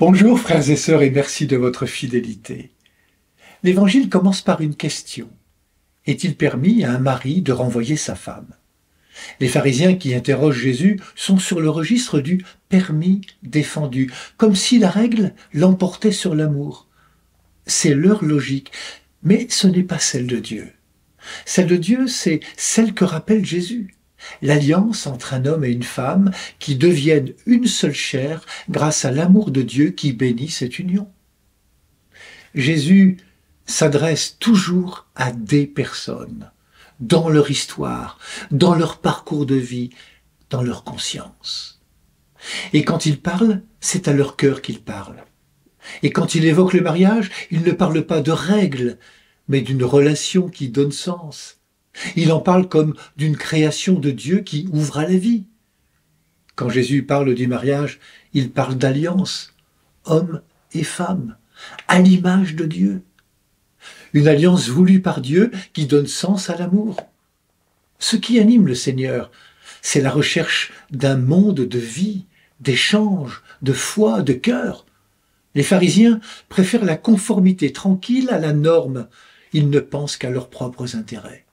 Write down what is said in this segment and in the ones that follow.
Bonjour frères et sœurs et merci de votre fidélité. L'Évangile commence par une question. Est-il permis à un mari de renvoyer sa femme? Les pharisiens qui interrogent Jésus sont sur le registre du permis défendu, comme si la règle l'emportait sur l'amour. C'est leur logique, mais ce n'est pas celle de Dieu. Celle de Dieu, c'est celle que rappelle Jésus. L'alliance entre un homme et une femme qui deviennent une seule chair grâce à l'amour de Dieu qui bénit cette union. Jésus s'adresse toujours à des personnes, dans leur histoire, dans leur parcours de vie, dans leur conscience. Et quand il parle, c'est à leur cœur qu'il parle. Et quand il évoque le mariage, il ne parle pas de règles, mais d'une relation qui donne sens. Il en parle comme d'une création de Dieu qui ouvre à la vie. Quand Jésus parle du mariage, il parle d'alliance, homme et femme, à l'image de Dieu. Une alliance voulue par Dieu qui donne sens à l'amour. Ce qui anime le Seigneur, c'est la recherche d'un monde de vie, d'échange, de foi, de cœur. Les pharisiens préfèrent la conformité tranquille à la norme. Ils ne pensent qu'à leurs propres intérêts.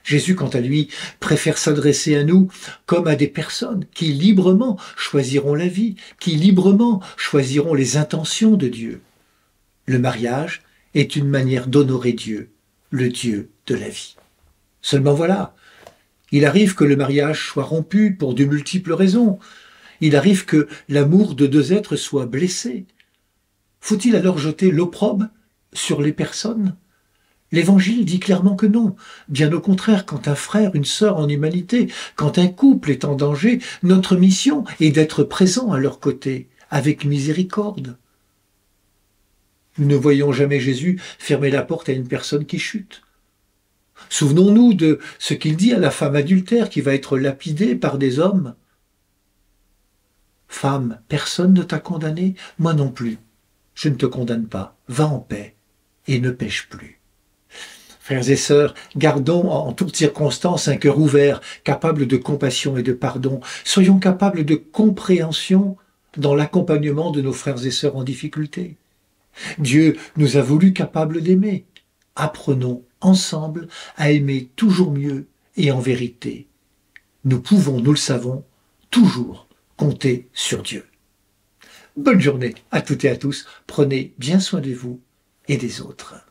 Jésus, quant à lui, préfère s'adresser à nous comme à des personnes qui librement choisiront la vie, qui librement choisiront les intentions de Dieu. Le mariage est une manière d'honorer Dieu, le Dieu de la vie. Seulement voilà, il arrive que le mariage soit rompu pour de multiples raisons. Il arrive que l'amour de deux êtres soit blessé. Faut-il alors jeter l'opprobre sur les personnes ? L'Évangile dit clairement que non. Bien au contraire, quand un frère, une sœur en humanité, quand un couple est en danger, notre mission est d'être présent à leur côté, avec miséricorde. Nous ne voyons jamais Jésus fermer la porte à une personne qui chute. Souvenons-nous de ce qu'il dit à la femme adultère qui va être lapidée par des hommes. « Femme, personne ne t'a condamnée, moi non plus. Je ne te condamne pas. Va en paix et ne pêche plus. » Frères et sœurs, gardons en toutes circonstances un cœur ouvert, capable de compassion et de pardon. Soyons capables de compréhension dans l'accompagnement de nos frères et sœurs en difficulté. Dieu nous a voulu capables d'aimer. Apprenons ensemble à aimer toujours mieux et en vérité. Nous pouvons, nous le savons, toujours compter sur Dieu. Bonne journée à toutes et à tous. Prenez bien soin de vous et des autres.